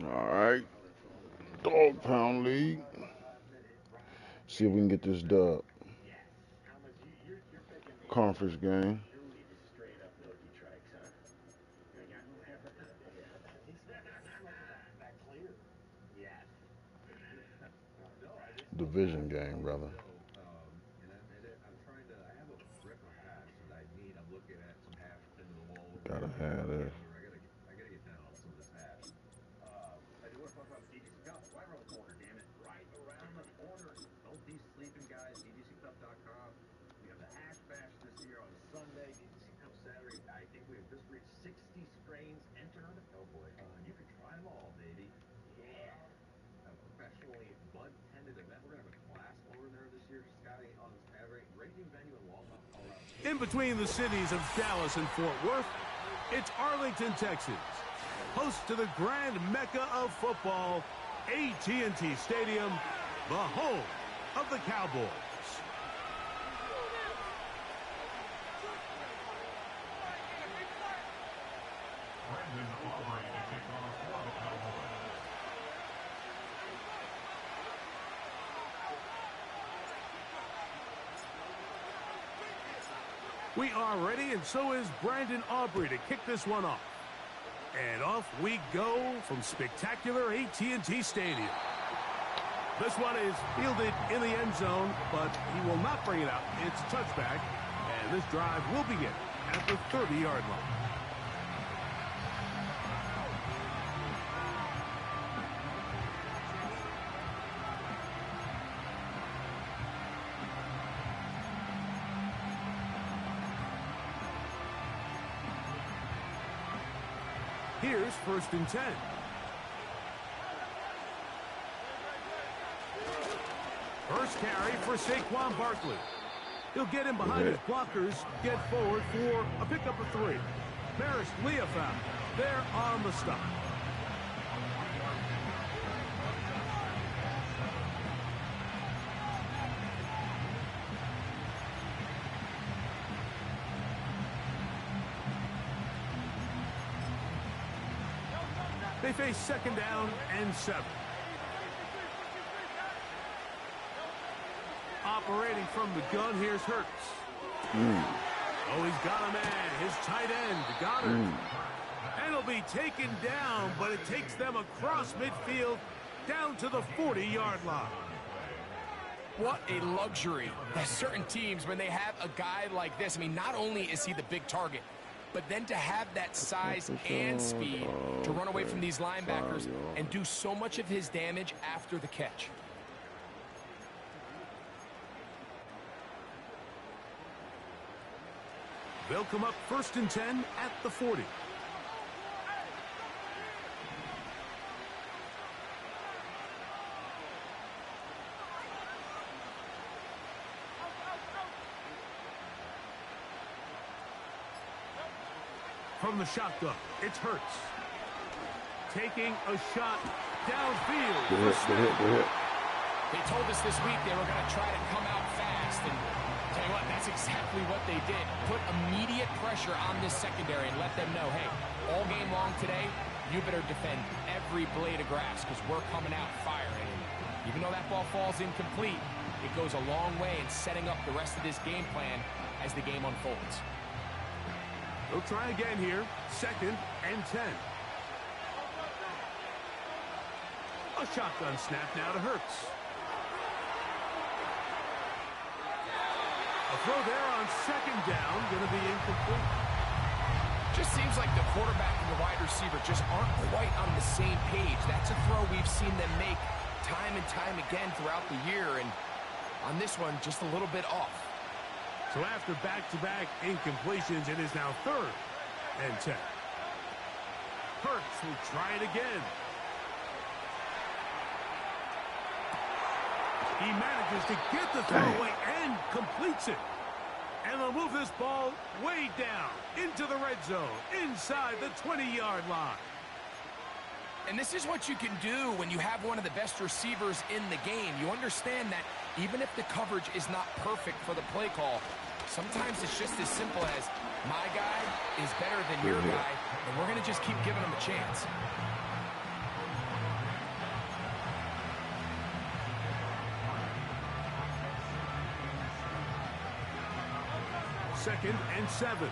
All right. Dawgpound League. See if we can get this dub. Conference game. Division game, brother. Gotta have this. In between the cities of Dallas and Fort Worth, it's Arlington, Texas, host to the grand mecca of football, AT&T Stadium, the home of the Cowboys. We are ready, and so is Brandon Aubrey to kick this one off. And off we go from spectacular AT&T Stadium. This one is fielded in the end zone, but he will not bring it out. It's a touchback, and this drive will begin at the 30-yard line. Here's 1st and 10. First carry for Saquon Barkley. He'll get in behind his blockers, get forward for a pickup of 3. Maris Leofau there on the stop. They face 2nd down and 7. Operating from the gun, here's Hurts. Oh, he's got a man, his tight end, Goddard. And he'll be taken down, but it takes them across midfield down to the 40-yard line. What a luxury. There's certain teams, when they have a guy like this, I mean, not only is he the big target, but then to have that size and speed to run away from these linebackers and do so much of his damage after the catch. They'll come up 1st and 10 at the 40. From the shotgun, it's Hurts. Taking a shot downfield. Good hit. They told us this week they were going to try to come out fast, and tell you what, that's exactly what they did. Put immediate pressure on this secondary and let them know, hey, all game long today, you better defend every blade of grass because we're coming out firing. And even though that ball falls incomplete, it goes a long way in setting up the rest of this game plan as the game unfolds. They'll try again here. 2nd and 10. A shotgun snap now to Hurts. A throw there on 2nd down, going to be incomplete. Just seems like the quarterback and the wide receiver just aren't quite on the same page. That's a throw we've seen them make time and time again throughout the year, and on this one, just a little bit off. So after back-to-back incompletions, it is now 3rd and 10. Hurts will try it again. He manages to get the throw away and completes it. And they'll move this ball way down into the red zone, inside the 20-yard line. And this is what you can do when you have one of the best receivers in the game. You understand that even if the coverage is not perfect for the play call, sometimes it's just as simple as my guy is better than your guy, and we're going to just keep giving him a chance. 2nd and 7.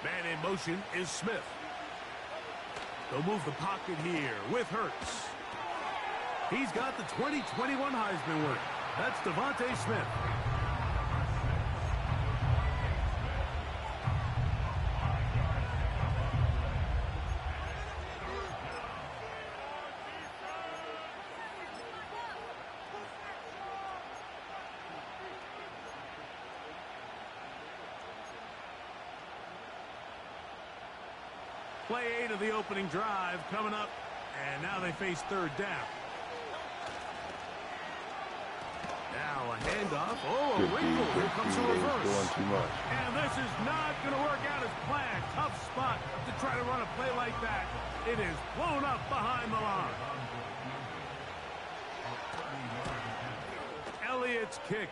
Man in motion is Smith. They'll move the pocket here with Hurts. He's got the 2021 Heisman winner. That's Devontae Smith. Play 8 of the opening drive coming up, and now they face 3rd down. Now a handoff. Oh, a wrinkle. Here comes a reverse. Doing too much. And this is not going to work out as planned. Tough spot to try to run a play like that. It is blown up behind the line. Elliott's kick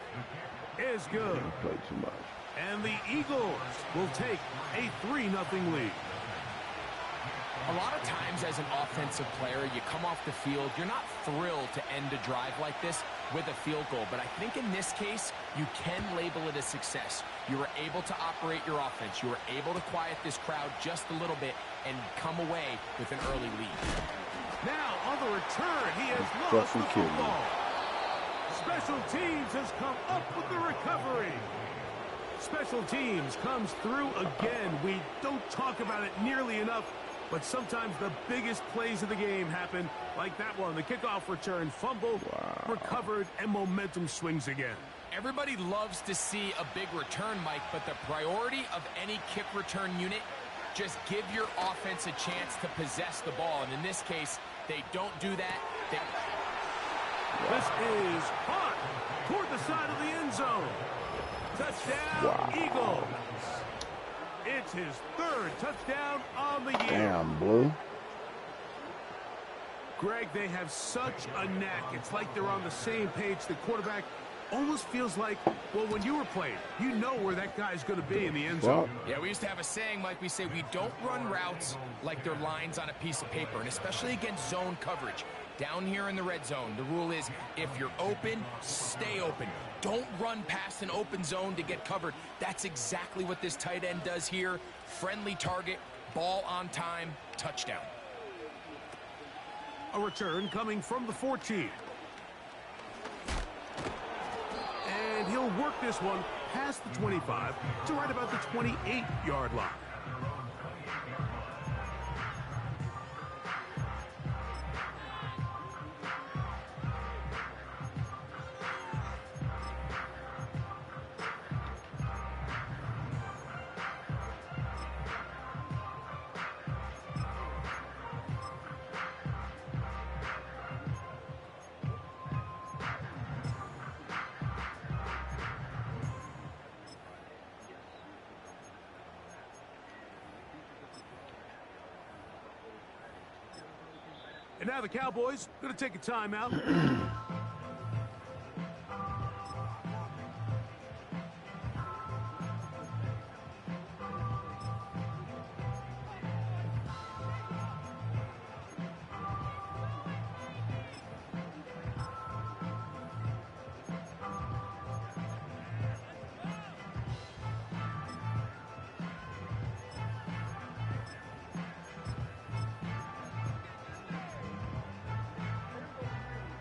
is good. Play too much. And the Eagles will take a 3-0 lead. A lot of times as an offensive player, you come off the field, you're not thrilled to end a drive like this with a field goal. But I think in this case, you can label it a success. You were able to operate your offense. You were able to quiet this crowd just a little bit and come away with an early lead. Now, on the return, he has lost the football. Special teams has come up with the recovery. Special teams comes through again. We don't talk about it nearly enough, but sometimes the biggest plays of the game happen like that one. The kickoff return, fumble, recovered, and momentum swings again. Everybody loves to see a big return, Mike, but the priority of any kick return unit, just give your offense a chance to possess the ball. And in this case, they don't do that. This is hot toward the side of the end zone. Touchdown, Eagles. It's his 3rd touchdown on the year. Damn, Blue. Greg, they have such a knack. It's like they're on the same page. The quarterback almost feels like, well, when you were playing, you know where that guy's going to be in the end zone. Yeah, we used to have a saying, Mike. We say we don't run routes like they're lines on a piece of paper, and especially against zone coverage. Down here in the red zone, the rule is if you're open, stay open. Don't run past an open zone to get covered. That's exactly what this tight end does here. Friendly target, ball on time, touchdown. A return coming from the 14. And he'll work this one past the 25 to right about the 28-yard line. And now the Cowboys going to take a timeout.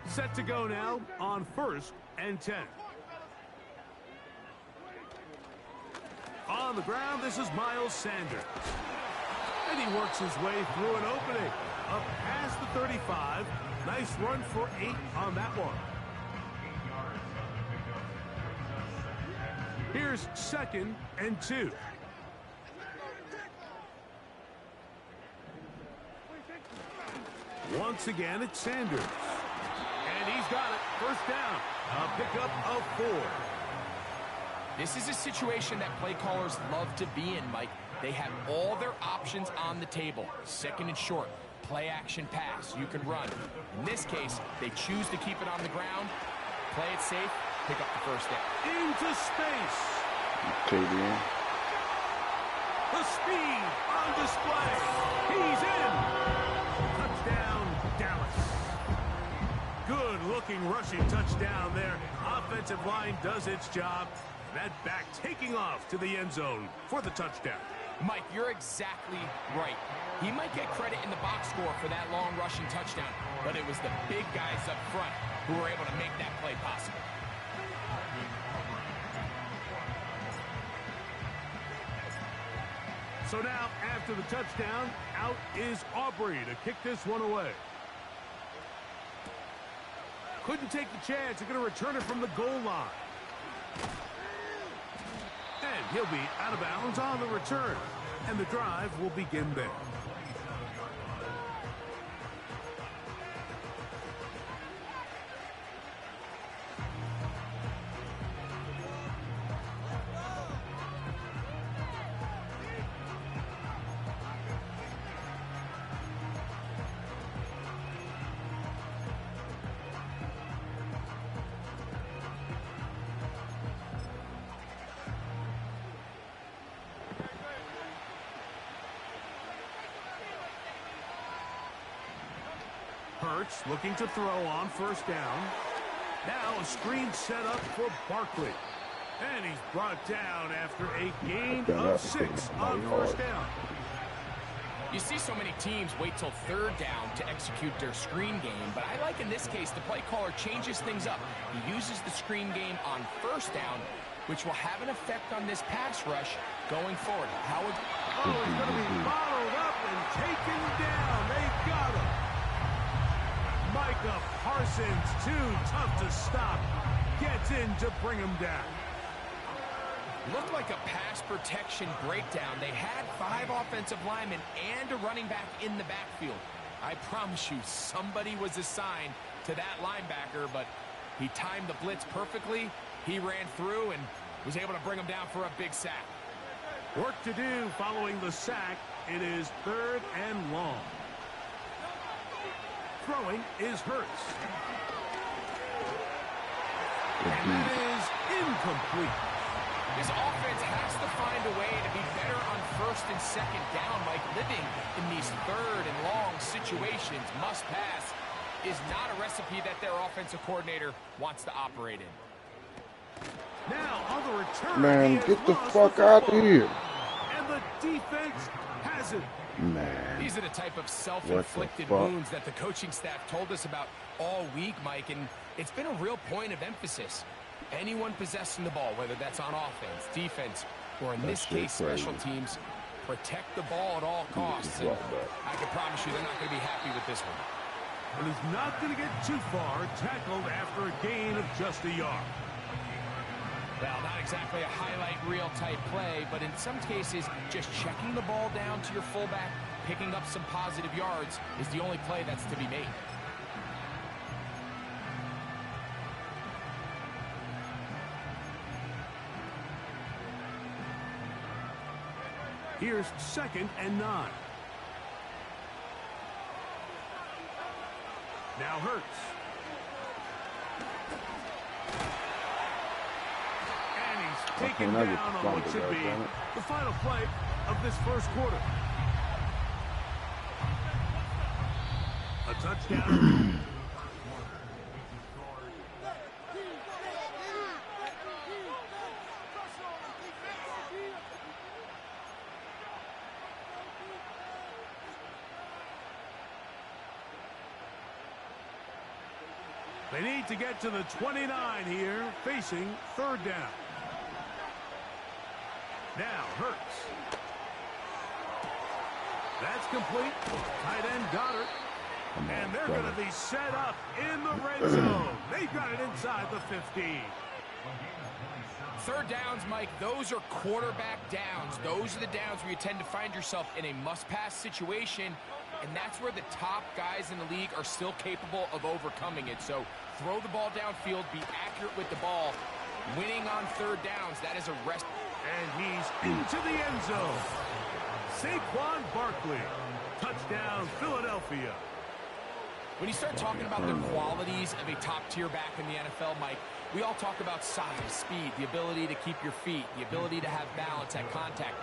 Set to go now on 1st and 10. On the ground, this is Miles Sanders. And he works his way through an opening. Up past the 35. Nice run for 8 on that one. Here's 2nd and 2. Once again, it's Sanders. And he's got it. 1st down. A pickup of 4. This is a situation that play callers love to be in, Mike. They have all their options on the table. 2nd and short. Play action pass. You can run. In this case, they choose to keep it on the ground. Play it safe. Pick up the 1st down. Into space. KD. The speed on display. He's in. Touchdown, Dallas. Good-looking rushing touchdown there. offensive line does its job. That back taking off to the end zone for the touchdown. Mike, you're exactly right. He might get credit in the box score for that long rushing touchdown, but it was the big guys up front who were able to make that play possible. So now, after the touchdown, out is Aubrey to kick this one away. Couldn't take the chance. They're going to return it from the goal line. And he'll be out of bounds on the return. And the drive will begin there. Hurts looking to throw on first down. Now a screen set up for Barkley. And he's brought down after a gain of 6 on first down. You see so many teams wait till third down to execute their screen game, but I like in this case the play caller changes things up. He uses the screen game on first down, which will have an effect on this pass rush going forward. Howard. Oh, he's going to be bottled up and taken down. They got him. Micah Parsons, too tough to stop, gets in to bring him down. Looked like a pass protection breakdown. They had 5 offensive linemen and a running back in the backfield. I promise you, somebody was assigned to that linebacker, but he timed the blitz perfectly. He ran through and was able to bring him down for a big sack. Work to do following the sack. It is 3rd and long. Throwing is Hurts. And that is incomplete. His offense has to find a way to be better on 1st and 2nd down. Like living in these 3rd and long situations, must pass, is not a recipe that their offensive coordinator wants to operate in. Now on the return, Man, get the fuck out of here. And the defense has it. Man. These are the type of self-inflicted wounds that the coaching staff told us about all week, Mike, and it's been a real point of emphasis. Anyone possessing the ball, whether that's on offense, defense, or in this case, special teams, protect the ball at all costs. And I can promise you they're not going to be happy with this one. And he's not going to get too far, tackled after a gain of just a yard. Well, not exactly a highlight reel type play, but in some cases, just checking the ball down to your fullback, picking up some positive yards is the only play that's to be made. Here's 2nd and 9. Now Hurts. And he's taken down on what should be the final play of this first quarter. A touchdown. They need to get to the 29 here, facing 3rd down. Now Hurts. That's complete. Tight end Goddard. And they're going to be set up in the red zone. They've got it inside the 15. 3rd downs, Mike, those are quarterback downs. Those are the downs where you tend to find yourself in a must-pass situation, and that's where the top guys in the league are still capable of overcoming it. So throw the ball downfield, be accurate with the ball. Winning on 3rd downs, that is a rest. And he's into the end zone. Saquon Barkley. Touchdown, Philadelphia. When you start talking about the qualities of a top-tier back in the NFL, Mike, we all talk about size, speed, the ability to keep your feet, the ability to have balance at contact.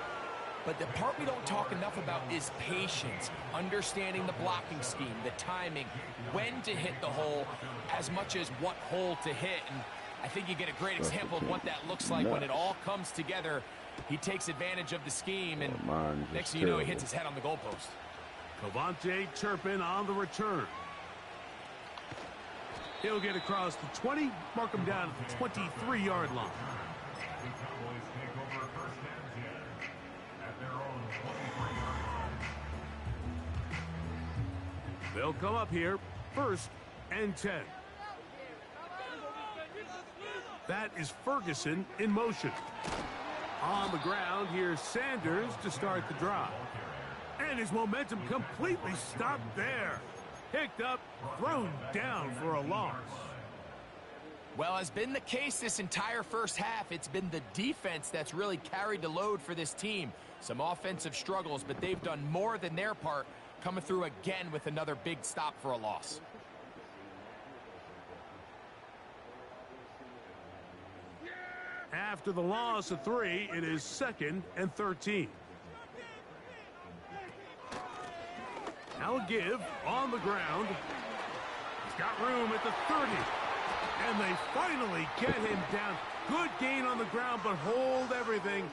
But the part we don't talk enough about is patience, understanding the blocking scheme, the timing, when to hit the hole, as much as what hole to hit. And I think you get a great example of what that looks like when it all comes together. He takes advantage of the scheme, and next thing you know, he hits his head on the goalpost. Cavante Turpin on the return. He'll get across the 20, mark him down at the 23-yard line. They'll come up here, 1st and 10. That is Ferguson in motion. On the ground, here's Sanders to start the drive. And his momentum completely stopped there. Picked up, thrown down for a loss. Well, as been the case this entire first half, it's been the defense that's really carried the load for this team. Some offensive struggles, but they've done more than their part, coming through again with another big stop for a loss. After the loss of 3, it is 2nd and 13. Now a give on the ground. He's got room at the 30. And they finally get him down. Good gain on the ground, but hold everything.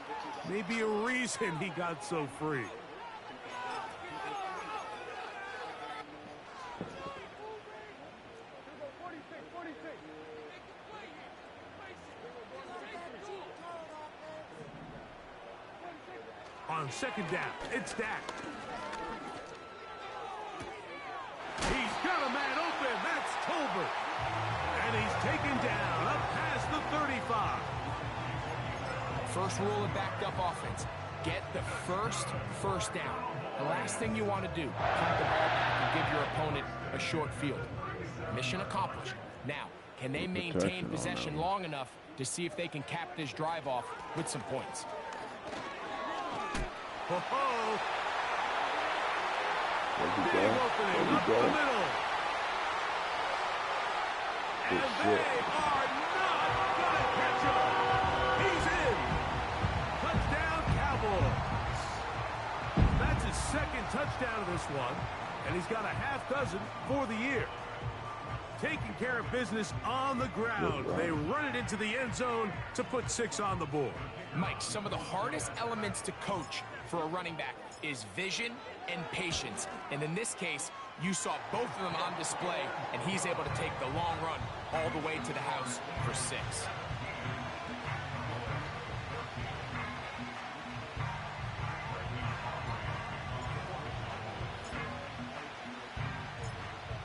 Maybe a reason he got so free. On 2nd down, it's Dak. He's got a man open. That's Tolbert. And he's taken down up past the 35. First rule of backed up offense. Get the first down. The last thing you want to do, punt the ball back and give your opponent a short field. Mission accomplished. Now, can they maintain possession long enough to see if they can cap this drive off with some points? Oh, big opening up the middle. And they are not going to catch him. He's in. Touchdown, Cowboys. That's his 2nd touchdown of this one, and he's got a half dozen for the year. Taking care of business on the ground. They run it into the end zone to put 6 on the board. Mike, some of the hardest elements to coach for a running back is vision and patience. And in this case, you saw both of them on display, and he's able to take the long run all the way to the house for 6.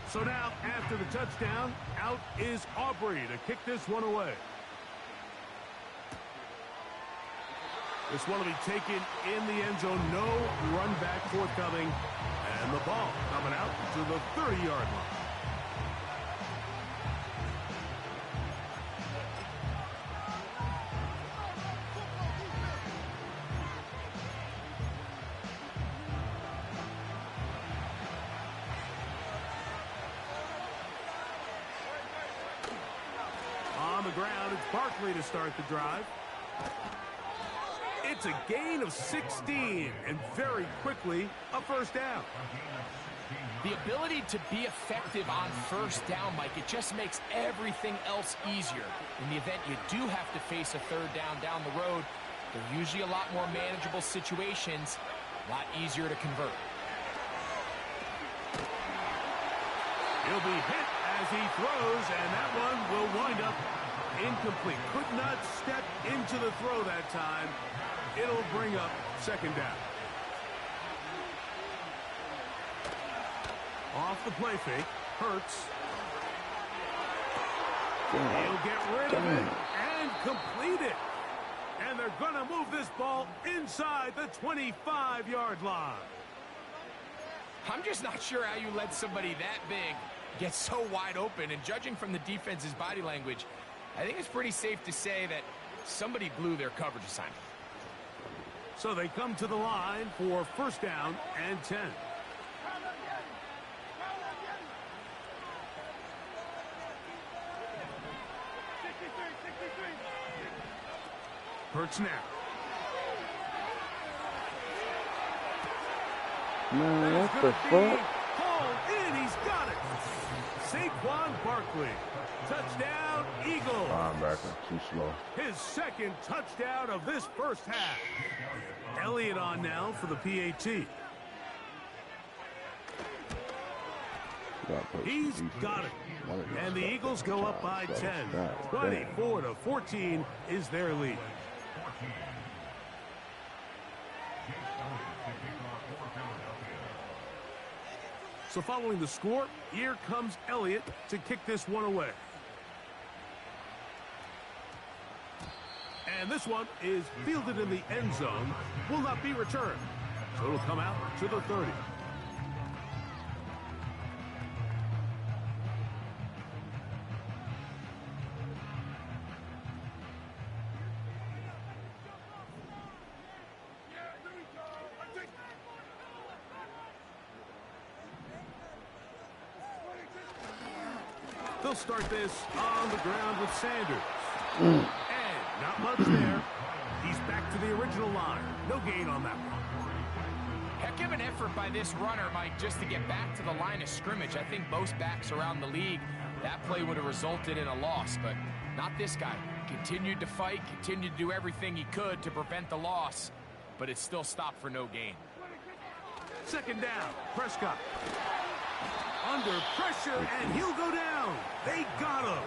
So now, after the touchdown, out is Aubrey to kick this one away. This one will be taken in the end zone. No run back forthcoming. And the ball coming out to the 30-yard line. On the ground, it's Barkley to start the drive. It's a gain of 16, and very quickly, a 1st down. The ability to be effective on 1st down, Mike, it just makes everything else easier. In the event you do have to face a 3rd down the road, they're usually a lot more manageable situations, a lot easier to convert. He'll be hit as he throws, and that one will wind up incomplete. Could not step into the throw that time. It'll bring up 2nd down. Off the play fake, Hurts. He'll get rid of it and complete it. And they're going to move this ball inside the 25-yard line. I'm just not sure how you let somebody that big get so wide open. And judging from the defense's body language, I think it's pretty safe to say that somebody blew their coverage assignment. So they come to the line for 1st down and 10. Hurts now. Man, what the fuck? Hauled in, he's got it. Saquon Barkley Touchdown, Eagles. Linebacker, too slow. His second touchdown of this first half. Elliott on now for the PAT. He's got it. And the Eagles go up by 10. 24-14 is their lead. So following the score, here comes Elliott to kick this one away. And this one is fielded in the end zone, will not be returned. So it'll come out to the 30. They'll start this on the ground with Sanders. And not much there. He's back to the original line. No gain on that one. Heck of an effort by this runner, Mike, just to get back to the line of scrimmage. I think most backs around the league, that play would have resulted in a loss, but not this guy. Continued to fight, continued to do everything he could to prevent the loss, but it still stopped for no gain. Second down, Prescott. Under pressure, and he'll go down. They got him.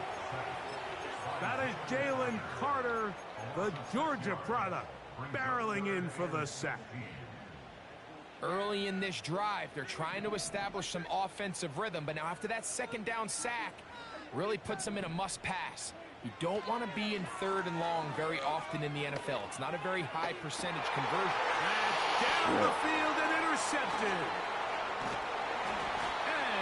That is Jalen Carter, the Georgia product, barreling in for the sack. Early in this drive, they're trying to establish some offensive rhythm, but now after that second down sack, really puts them in a must pass. You don't want to be in third and long very often in the NFL. It's not a very high percentage conversion. That's down the field and intercepted.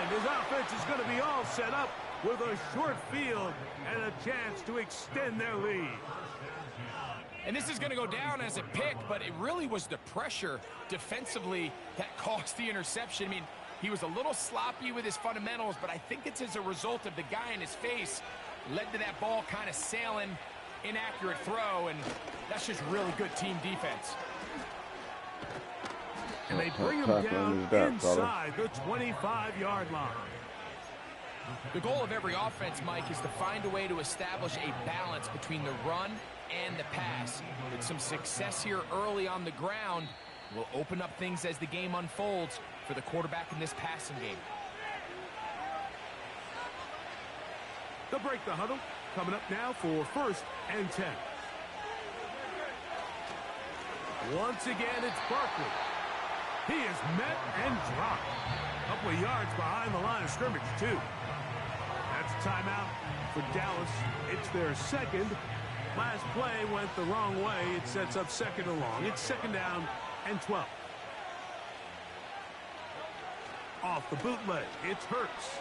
And his offense is going to be all set up with a short field and a chance to extend their lead. And this is going to go down as a pick, but it really was the pressure defensively that caused the interception. I mean, he was a little sloppy with his fundamentals, but I think it's as a result of the guy in his face led to that ball kind of sailing, inaccurate throw, and that's just really good team defense. And they bring him down inside the 25-yard line. The goal of every offense, Mike, is to find a way to establish a balance between the run and the pass. With some success here early on the ground will open up things as the game unfolds for the quarterback in this passing game. They'll break the huddle. Coming up now for 1st and 10. Once again, it's Barkley. He is met and dropped. A couple of yards behind the line of scrimmage, too. That's a timeout for Dallas. It's their second. Last play went the wrong way. It sets up second and long. It's second down and 12. Off the bootleg, it's Hurts.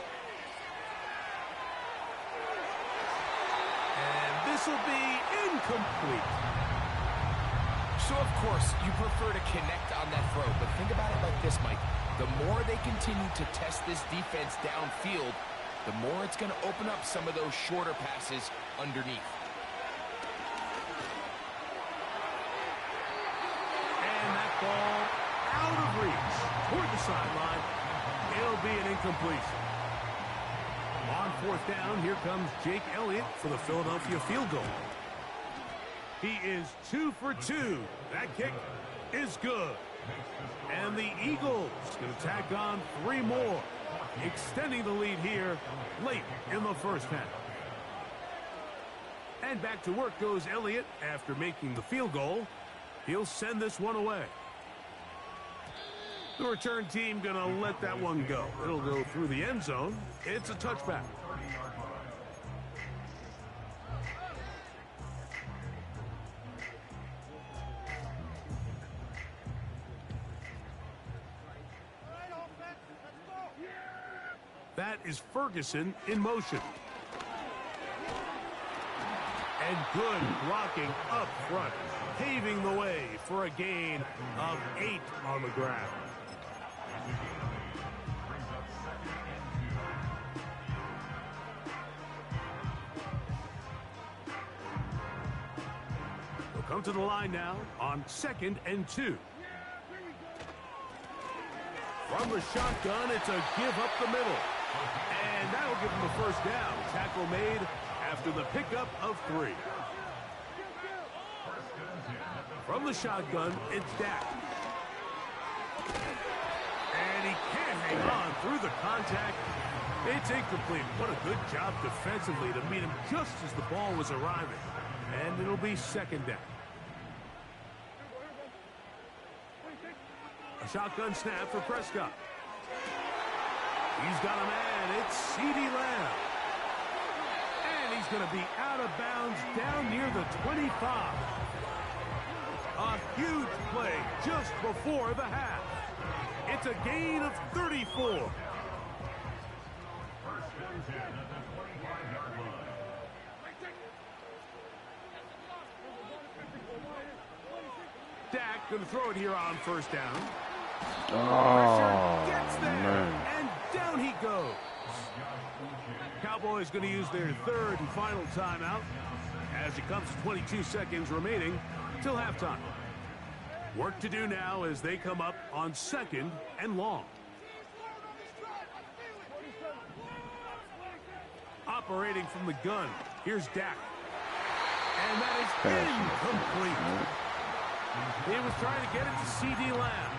And this will be incomplete. So, of course, you prefer to connect on that throw, but think about it like this, Mike. The more they continue to test this defense downfield, the more it's going to open up some of those shorter passes underneath. And that ball out of reach toward the sideline. It'll be an incompletion. On 4th down, here comes Jake Elliott for the Philadelphia field goal. He is 2 for 2. That kick is good. And the Eagles going to tack on 3 more, extending the lead here late in the first half. And back to work goes Elliott after making the field goal. He'll send this one away. The return team going to let that one go. It'll go through the end zone. It's a touchback. That is Ferguson in motion. And good blocking up front, paving the way for a gain of 8 on the ground. We'll come to the line now on 2nd and 2. From the shotgun, it's a give up the middle. And that'll give him a first down. Tackle made after the pickup of 3. From the shotgun, it's Dak. And he can't hang on through the contact. It's incomplete. What a good job defensively to meet him just as the ball was arriving. And it'll be second down. A shotgun snap for Prescott. He's got a man. It's CeeDee Lamb. And he's going to be out of bounds down near the 25. A huge play just before the half. It's a gain of 34. Dak going to throw it here on first down. Oh, Gets there, man. and down he goes. Cowboys going to use their third and final timeout as it comes to 22 seconds remaining till halftime. Work to do now as they come up on 2nd and long. Operating from the gun, here's Dak. And that is incomplete. He was trying to get it to CeeDee Lamb.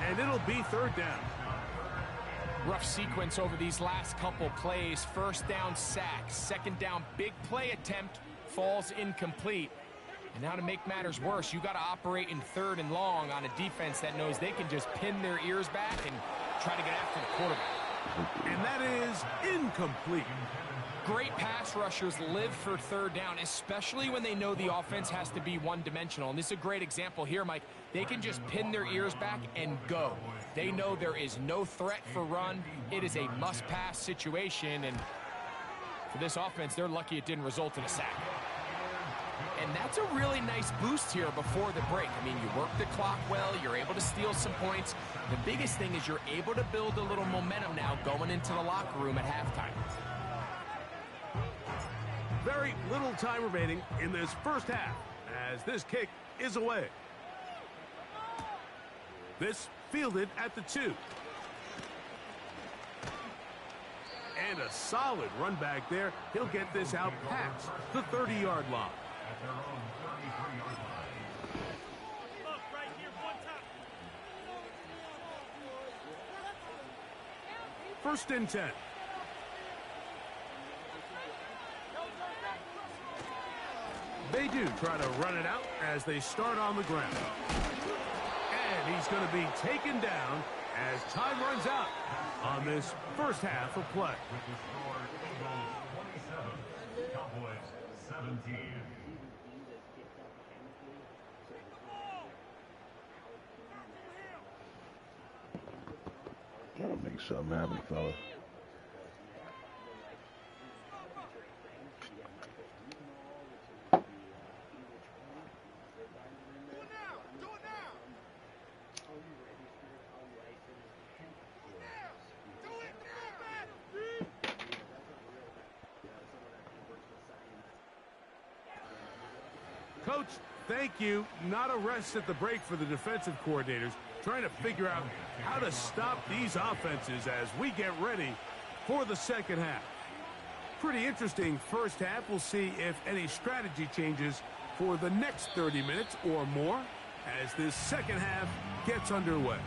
And it'll be third down. Rough sequence over these last couple plays. First down, sack. Second down, big play attempt, falls incomplete. And now to make matters worse, you got to operate in 3rd and long on a defense that knows they can just pin their ears back and try to get after the quarterback. And that is incomplete. Great pass rushers live for 3rd down, especially when they know the offense has to be one-dimensional. And this is a great example here, Mike. They can just pin their ears back and go. They know there is no threat for run. It is a must-pass situation. And for this offense, they're lucky it didn't result in a sack. And that's a really nice boost here before the break. I mean, you work the clock well. You're able to steal some points. The biggest thing is you're able to build a little momentum now going into the locker room at halftime. Very little time remaining in this first half as this kick is away. This fielded at the 2. And a solid run back there. He'll get this out past the 30-yard line. First and 10. They do try to run it out as they start on the ground. And he's going to be taken down as time runs out on this first half of play. Cowboys 17. Gotta make something happen, fella. Coach, thank you. Not a rest at the break for the defensive coordinators, trying to figure out how to stop these offenses as we get ready for the second half. Pretty interesting first half. We'll see if any strategy changes for the next 30 minutes or more as this second half gets underway.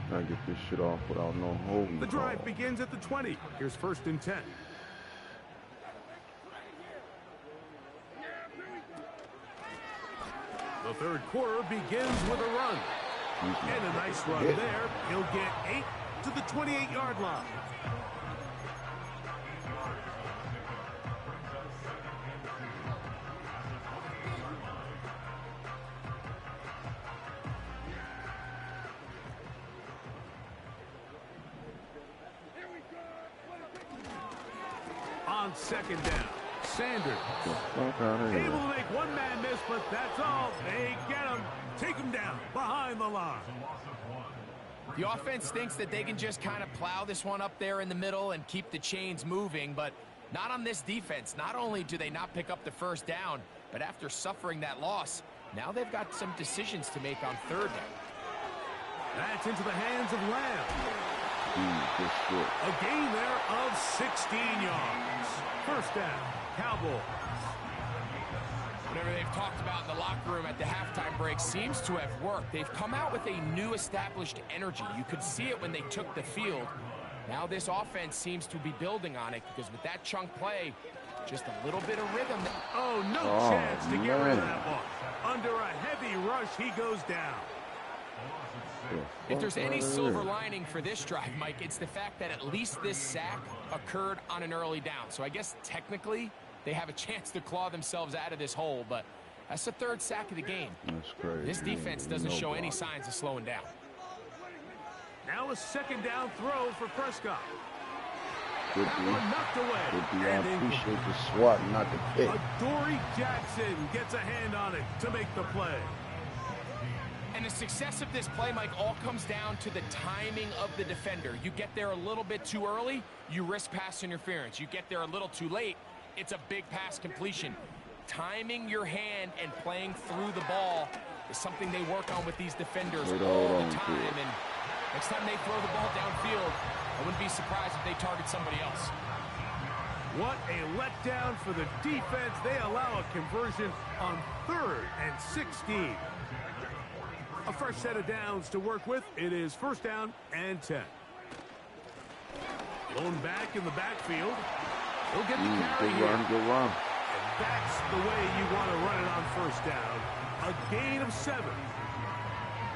Gotta get this shit off without no holding. The drive begins at the 20. Here's first and 10. The third quarter begins with a run. And a nice run there. He'll get 8 to the 28-yard line. On second down, Sanders able to make one man miss, but that's all. They get him, take him down behind the line. The offense thinks that they can just kind of plow this one up there in the middle and keep the chains moving, but not on this defense. Not only do they not pick up the first down, but after suffering that loss, Now they've got some decisions to make on third down. That's into the hands of Lamb. Good shit. A gain there of 16 yards. First down, Cowboys. Whatever they've talked about in the locker room at the halftime break seems to have worked. They've come out with a new established energy. You could see it when they took the field. Now this offense seems to be building on it because with that chunk play, just a little bit of rhythm. Oh, no chance to get rid of that one. Under a heavy rush, he goes down. If there's any silver lining for this drive, Mike, it's the fact that at least this sack occurred on an early down. So I guess technically they have a chance to claw themselves out of this hole, but that's the third sack of the game. That's crazy. This defense doesn't show any signs of slowing down. Now a second down throw for Prescott. Good That D. one knocked away. Good D. I And appreciate the swat, not the pick. Dory Jackson gets a hand on it to make the play. And the success of this play, Mike, all comes down to the timing of the defender. You get there a little bit too early, you risk pass interference. You get there a little too late, it's a big pass completion. Timing your hand and playing through the ball is something they work on with these defenders all the time. And next time they throw the ball downfield, I wouldn't be surprised if they target somebody else. What a letdown for the defense. They allow a conversion on 3rd and 16. A fresh set of downs to work with. It is first down and 10. Blown back in the backfield. He'll get the carry here. Good run. And that's the way you want to run it on first down. A gain of 7.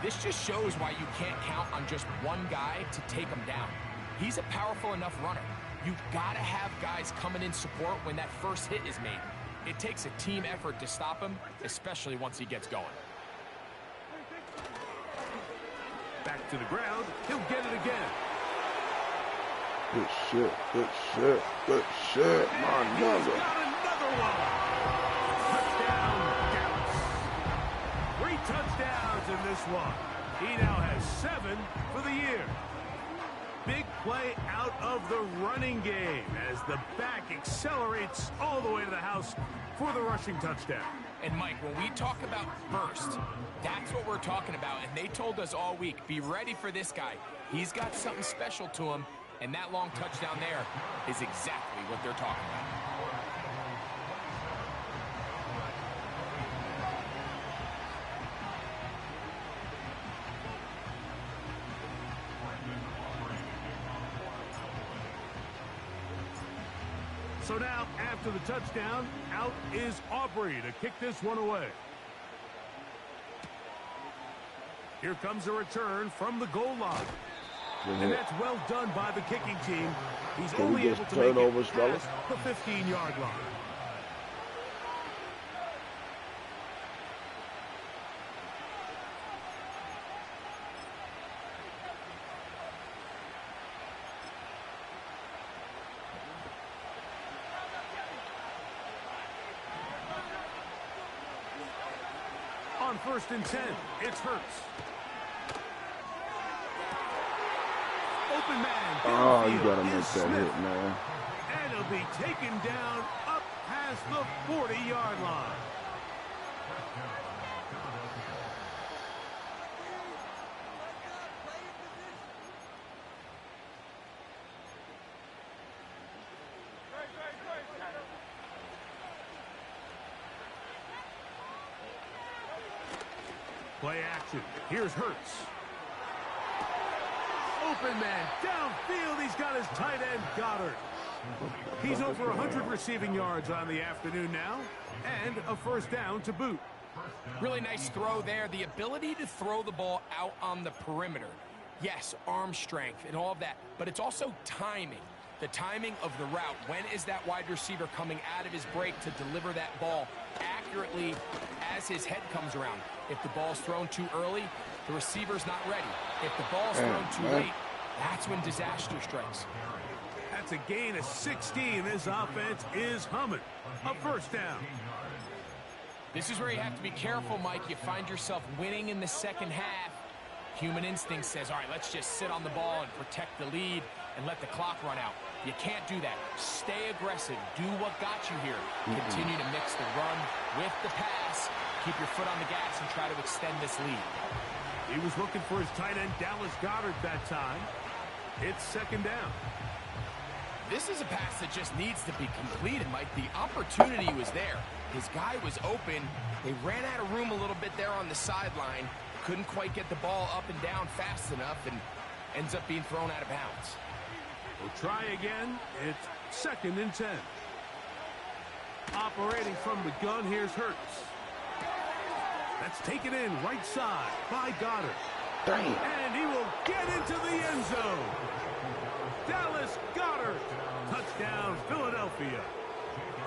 This just shows why you can't count on just one guy to take him down. He's a powerful enough runner. You've got to have guys coming in support when that first hit is made. It takes a team effort to stop him, especially once he gets going. Back to the ground. He'll get it again. Good shit. Good shit. Good shit. My He's nigga. got another one. Touchdown, Dallas. 3 touchdowns in this one. He now has 7 for the year. Big play out of the running game as the back accelerates all the way to the house for the rushing touchdown. And Mike, when we talk about burst, that's what we're talking about. And they told us all week, be ready for this guy. He's got something special to him, and that long touchdown there is exactly what they're talking about. So now, after the touchdown, out is Aubrey to kick this one away. Here comes a return from the goal line. And that's well done by the kicking team. He's only able to make it past the 15-yard line. On 1st and 10, it's Hurts. Open man. Oh, you downfield gotta is make that Smith. hit, man. And he'll be taken down up past the 40-yard line. Play action. Here's Hurts. Open man downfield. He's got his tight end, Goddard. He's over 100 receiving yards on the afternoon now, and a first down to boot. Really nice throw there. The ability to throw the ball out on the perimeter. Yes, arm strength and all of that, but it's also timing. The timing of the route. When is that wide receiver coming out of his break to deliver that ball accurately as his head comes around? If the ball's thrown too early, the receiver's not ready. If the ball's thrown too late, that's when disaster strikes. That's a gain of 16. This offense is humming. A first down. This is where you have to be careful, Mike. You find yourself winning in the second half. Human instinct says, all right, let's just sit on the ball and protect the lead and let the clock run out. You can't do that. Stay aggressive. Do what got you here. Continue to mix the run with the pass. Keep your foot on the gas and try to extend this lead. He was looking for his tight end, Dallas Goedert, that time. It's second down. This is a pass that just needs to be completed, Mike. The opportunity was there. His guy was open. They ran out of room a little bit there on the sideline. Couldn't quite get the ball up and down fast enough and ends up being thrown out of bounds. We'll try again. It's second and 10. Operating from the gun, here's Hurts. That's taken in right side by Goddard. Dang. And he will get into the end zone. Dallas Goedert. Touchdown, Philadelphia.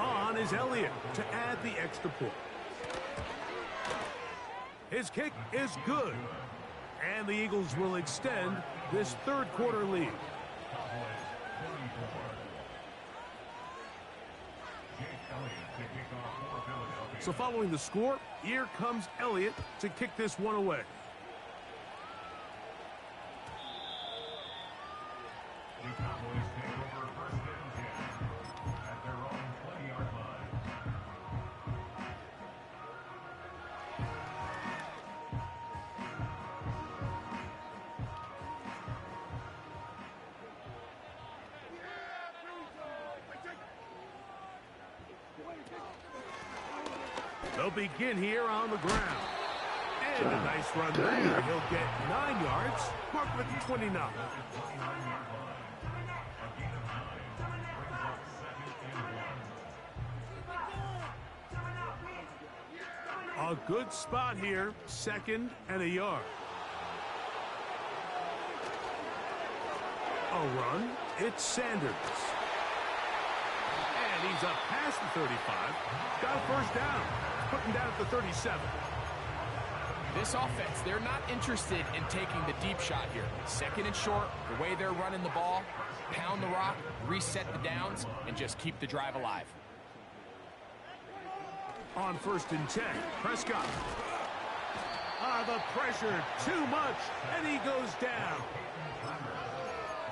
On is Elliott to add the extra point. His kick is good. And the Eagles will extend this third quarter lead. So following the score, here comes Elliott to kick this one away. The Cowboys take over first and 10 at their own 20-yard line. They'll begin here on the ground. And a nice run there. He'll get 9 yards. Mark with the 29. A good spot here. Second and a yard. A run. It's Sanders. And he's up past the 35. Got a first down. Putting down at the 37. This offense, they're not interested in taking the deep shot here. Second and short, the way they're running the ball, pound the rock, reset the downs, and just keep the drive alive. On first and 10, Prescott. The pressure, too much, and he goes down.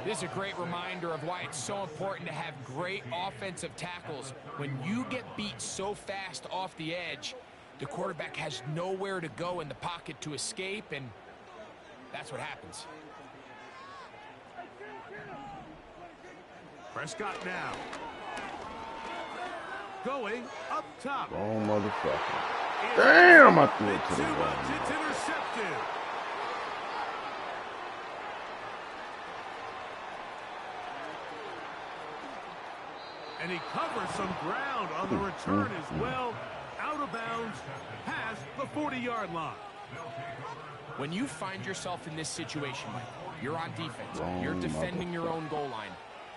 This is a great reminder of why it's so important to have great offensive tackles. When you get beat so fast off the edge, the quarterback has nowhere to go in the pocket to escape, and that's what happens. Prescott now. Going up top. Wrong motherfucker. Damn, I threw it to the Too much, ground. it's intercepted. And he covers some ground on the return as well. Out of bounds, past the 40-yard line. When you find yourself in this situation, Mike, you're on defense, you're defending your own goal line.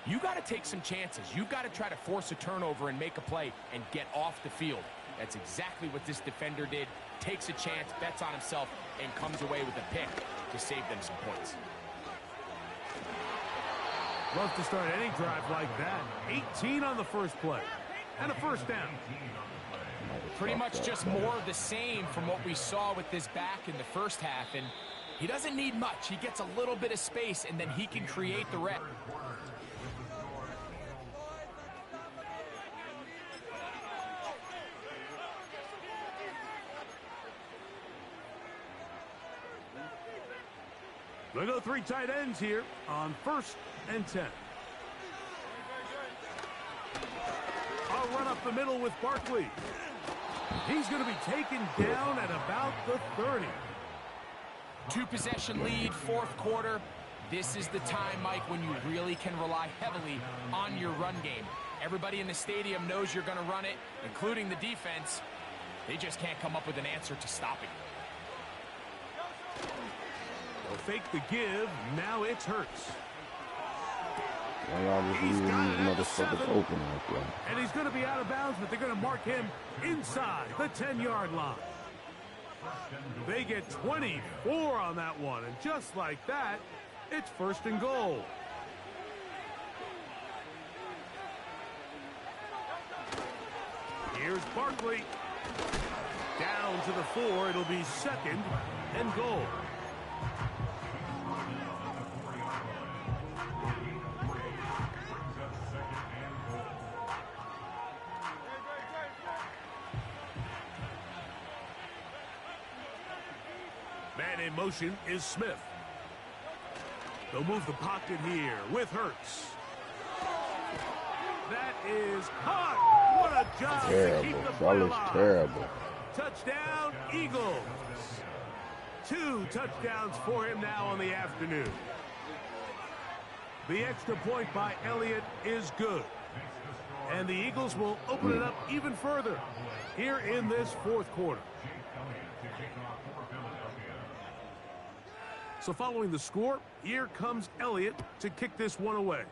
You got to take some chances. You got to try to force a turnover and make a play and get off the field. That's exactly what this defender did. Takes a chance, bets on himself, and comes away with a pick to save them some points. Love to start any drive like that. 18 on the first play. And a first down. Pretty much just more of the same from what we saw with this back in the first half. And he doesn't need much. He gets a little bit of space, and then he can create the rep. They go 3 tight ends here on first and 10. I'll run up the middle with Barkley. He's going to be taken down at about the 30. 2-possession lead, fourth quarter. This is the time, Mike, when you really can rely heavily on your run game. Everybody in the stadium knows you're going to run it, including the defense. They just can't come up with an answer to stop it. They'll fake the give. Now it's Hurts. Why y'all just leaving these motherfuckers open like that? And he's going to be out of bounds, but they're going to mark him inside the 10-yard line. They get 24 on that one, and just like that, it's first and goal. Here's Barkley. Down to the 4. It'll be second and goal. And in motion is Smith. They'll move the pocket here with Hurts. That is hot. What a job to keep Terrible. the That play looks alive. terrible. Touchdown, Eagles. 2 touchdowns for him now on the afternoon. The extra point by Elliott is good. And the Eagles will open it up even further here in this fourth quarter. So following the score, here comes Elliott to kick this one away.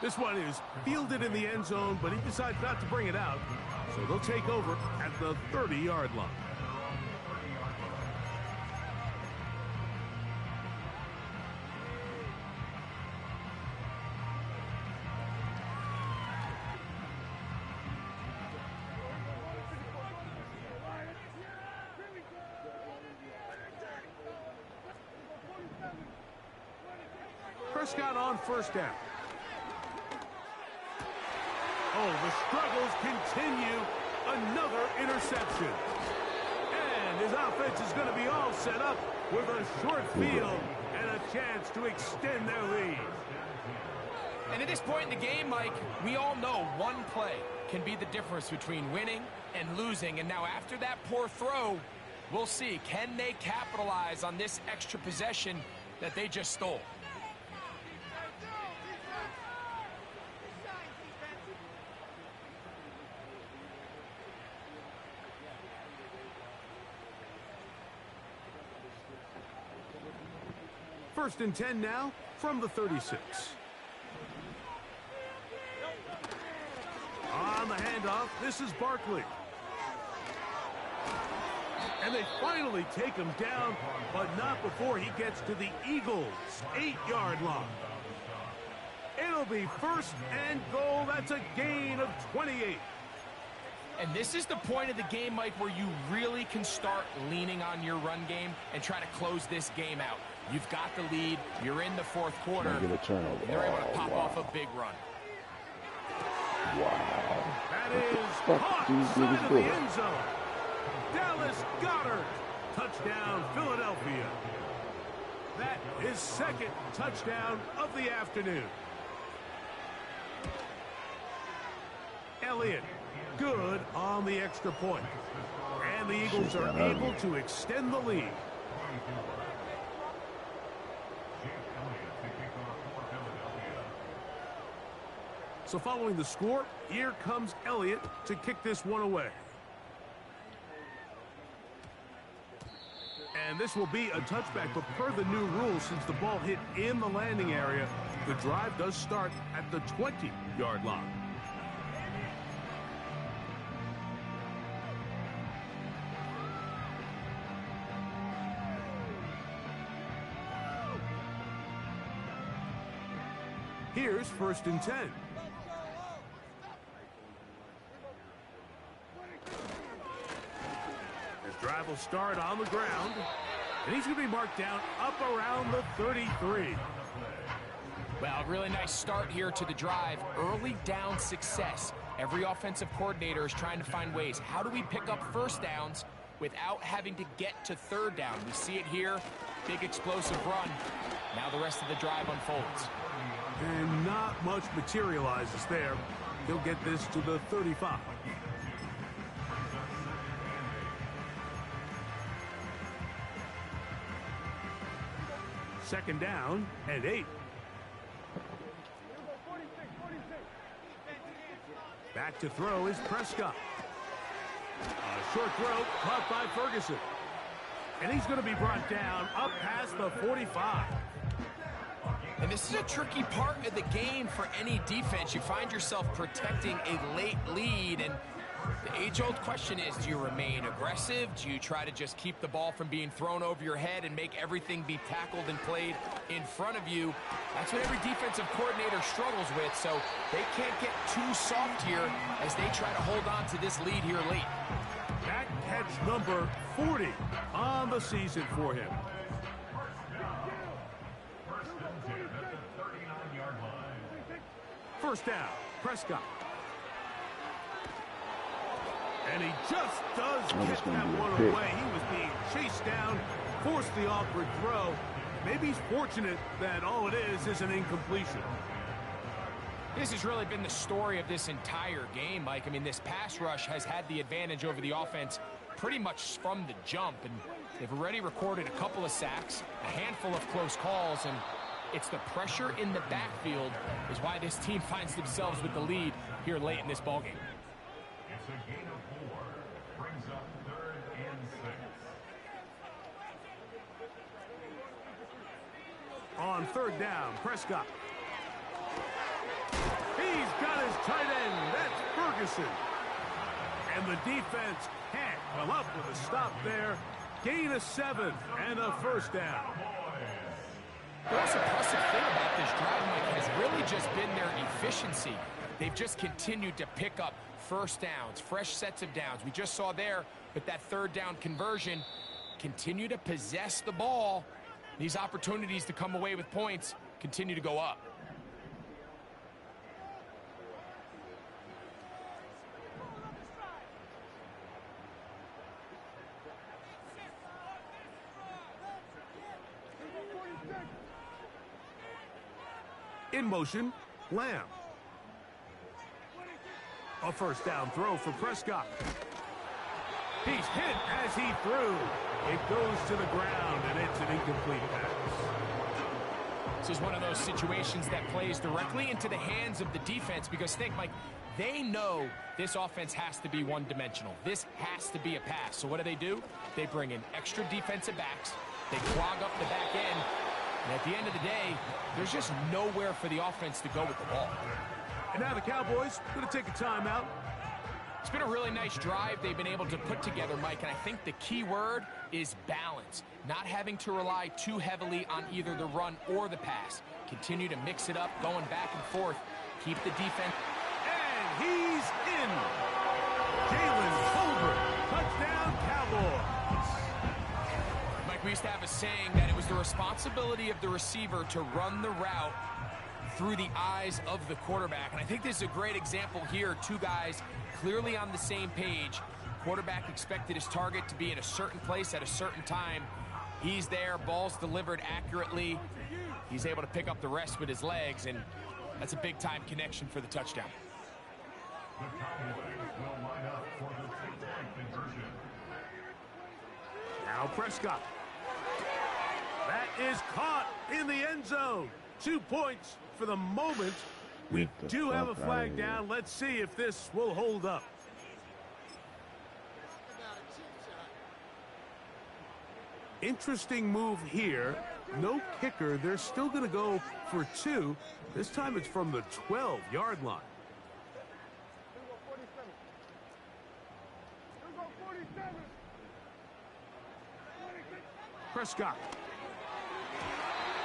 This one is fielded in the end zone, but he decides not to bring it out. So they'll take over at the 30-yard line. Prescott on first down. Oh, the struggles continue. Another interception. And his offense is going to be all set up with a short field and a chance to extend their lead. And at this point in the game, Mike, we all know one play can be the difference between winning and losing. And now after that poor throw, we'll see, can they capitalize on this extra possession that they just stole? First and 10 now from the 36. On the handoff, this is Barkley. And they finally take him down, but not before he gets to the Eagles' 8-yard line. It'll be first and goal. That's a gain of 28. And this is the point of the game, Mike, where you really can start leaning on your run game and try to close this game out. You've got the lead. You're in the fourth quarter. Get a turnover. And they're able to pop off a big run. Wow. That is caught side of the end zone. Dallas Goedert. Touchdown, Philadelphia. That is second touchdown of the afternoon. Elliott, good on the extra point. And the Eagles are able to extend the lead. So following the score, here comes Elliott to kick this one away. And this will be a touchback, but per the new rules, since the ball hit in the landing area, the drive does start at the 20-yard line. Here's first and 10. Drive will start on the ground, and he's going to be marked down up around the 33. Well, really nice start here to the drive. Early down success. Every offensive coordinator is trying to find ways. How do we pick up first downs without having to get to third down? We see it here. Big explosive run. Now the rest of the drive unfolds. And not much materializes there. He'll get this to the 35. Second down and 8. Back to throw is Prescott. A short throw caught by Ferguson. And he's going to be brought down up past the 45. And this is a tricky part of the game for any defense. You find yourself protecting a late lead, and the age-old question is, do you remain aggressive? Do you try to just keep the ball from being thrown over your head and make everything be tackled and played in front of you? That's what every defensive coordinator struggles with, so they can't get too soft here as they try to hold on to this lead here late. That catch number 40 on the season for him. First down, Prescott. And he just does Oh, get that one away. He was being chased down, forced the awkward throw. Maybe he's fortunate that all it is an incompletion. This has really been the story of this entire game, Mike. I mean, this pass rush has had the advantage over the offense pretty much from the jump, and they've already recorded a couple of sacks, a handful of close calls, and it's the pressure in the backfield is why this team finds themselves with the lead here late in this ballgame. It's a gain of 4. Brings up 3rd and 6. On 3rd down, Prescott. He's got his tight end. That's Ferguson. And the defense can't come up with a stop there. Gain of 7 and a 1st down. The most impressive thing about this drive, Mike, has really just been their efficiency. They've just continued to pick up first downs, fresh sets of downs. We just saw there with that 3rd down conversion, continue to possess the ball. These opportunities to come away with points continue to go up. In motion, Lamb. A 1st down throw for Prescott. He's hit as he threw. It goes to the ground, and it's an incomplete pass. This is one of those situations that plays directly into the hands of the defense because think, Mike, they know this offense has to be one-dimensional. This has to be a pass. So what do? They bring in extra defensive backs. They clog up the back end. And at the end of the day, there's just nowhere for the offense to go with the ball. And now the Cowboys going to take a timeout. It's been a really nice drive they've been able to put together, Mike, and I think the key word is balance. Not having to rely too heavily on either the run or the pass. Continue to mix it up, going back and forth. Keep the defense. And he's in. Jalen Tolbert, touchdown Cowboys. We used to have a saying that it was the responsibility of the receiver to run the route through the eyes of the quarterback. And I think this is a great example here. 2 guys clearly on the same page. Quarterback expected his target to be in a certain place at a certain time. He's there, ball's delivered accurately. He's able to pick up the rest with his legs, and that's a big-time connection for the touchdown. The Cowboys will line up for the 2-point conversion. Now Prescott. That is caught in the end zone. 2 points for the moment. We do have a flag down. Let's see if this will hold up. Interesting move here. No kicker. They're still going to go for 2. This time it's from the 12-yard line. Prescott.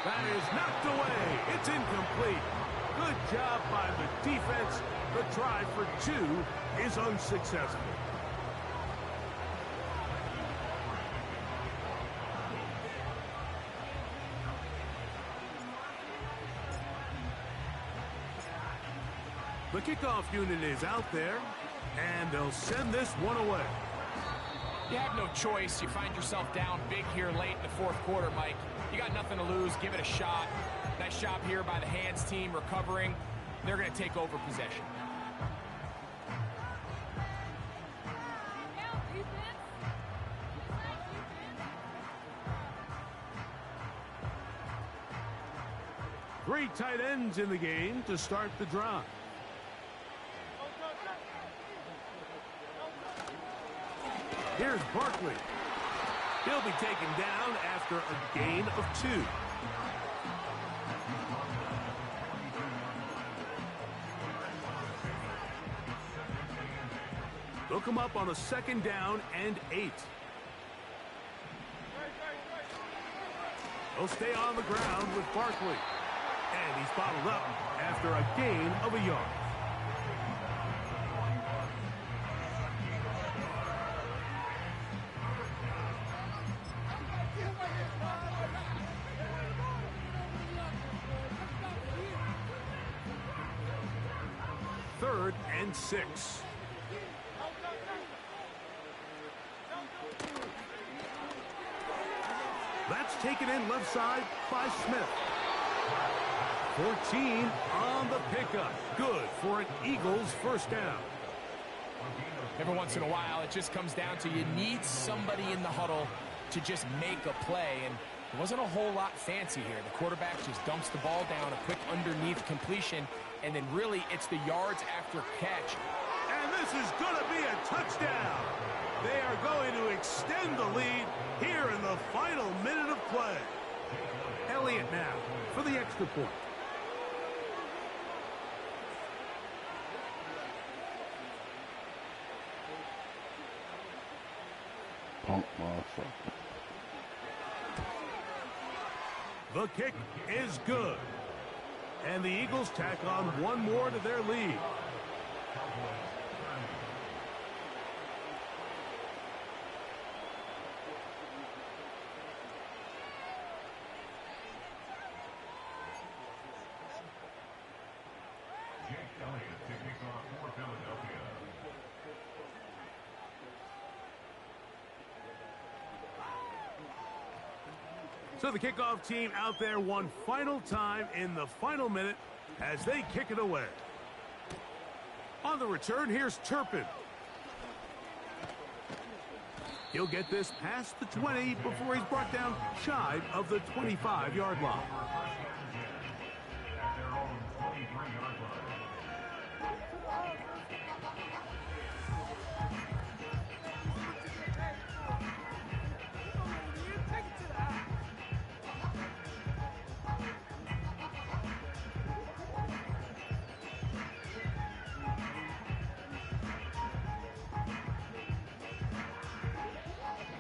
That is knocked away. It's incomplete. Good job by the defense. The try for 2 is unsuccessful. The kickoff unit is out there, and they'll send this one away. You have no choice. You find yourself down big here late in the 4th quarter, Mike. You got nothing to lose. Give it a shot. Nice job here by the hands team recovering. They're going to take over possession. Three tight ends in the game to start the drive. Here's Barkley. He'll be taken down after a gain of 2. They'll come up on a 2nd down and 8. They'll stay on the ground with Barkley. And he's bottled up after a gain of a yard. Third and 6. taken in left side by Smith. 14 on the pickup. Good for an Eagles first down. Every once in a while, it just comes down to you need somebody in the huddle to just make a play, and it wasn't a whole lot fancy here. The quarterback just dumps the ball down, a quick underneath completion, and then really it's the yards after catch. And this is going to be a touchdown. They are going to extend the lead here in the final minute of play. Elliott now for the extra point. Punk motherfucker. The kick is good. And the Eagles tack on one more to their lead. Jake Elliott to kick off for Philadelphia. So the kickoff team out there one final time in the final minute as they kick it away. On the return, here's Turpin. He'll get this past the 20 before he's brought down shy of the 25-yard line. At their own 23-yard line.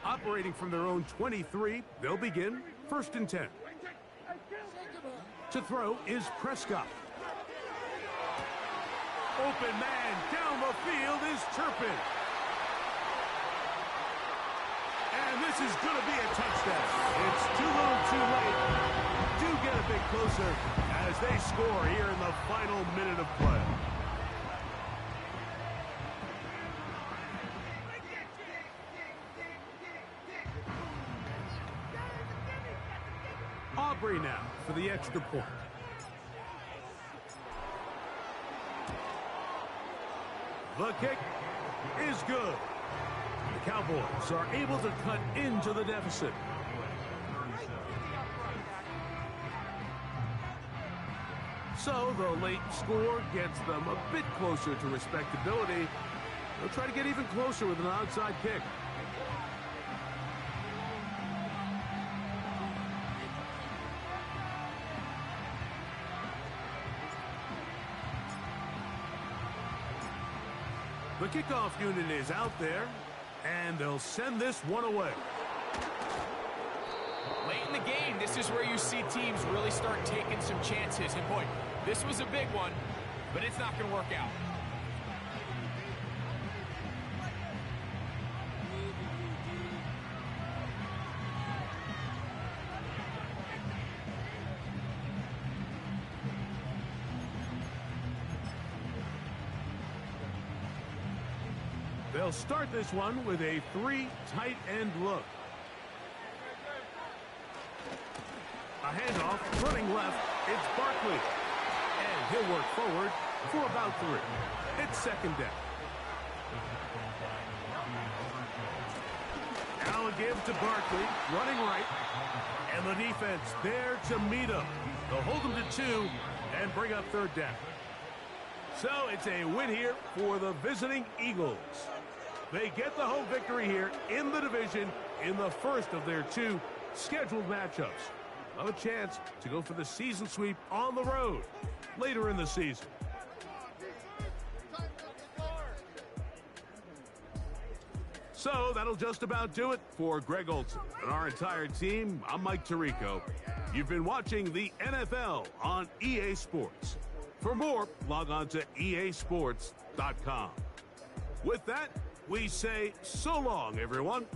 Operating from their own 23, they'll begin 1st and 10. To throw is Prescott. Open man down the field is Turpin. And this is going to be a touchdown. It's too little too late. Do get a bit closer as they score here in the final minute of play. Aubrey now for the extra point. The kick is good. The Cowboys are able to cut into the deficit. So the late score gets them a bit closer to respectability. They'll try to get even closer with an outside kick. The kickoff unit is out there, and they'll send this one away. Late in the game, this is where you see teams really start taking some chances. And boy, this was a big one, but it's not going to work out. They'll start this one with a 3 tight end look. A handoff, running left, it's Barkley. And he'll work forward for about 3. It's 2nd down. Now a give to Barkley, running right. And the defense there to meet him. They'll hold him to 2 and bring up 3rd down. So it's a win here for the visiting Eagles. They get the home victory here in the division in the first of their 2 scheduled matchups. A chance to go for the season sweep on the road later in the season. So that'll just about do it for Greg Olson and our entire team. I'm Mike Tirico. You've been watching the NFL on EA Sports. For more, log on to easports.com. With that, we say so long, everyone.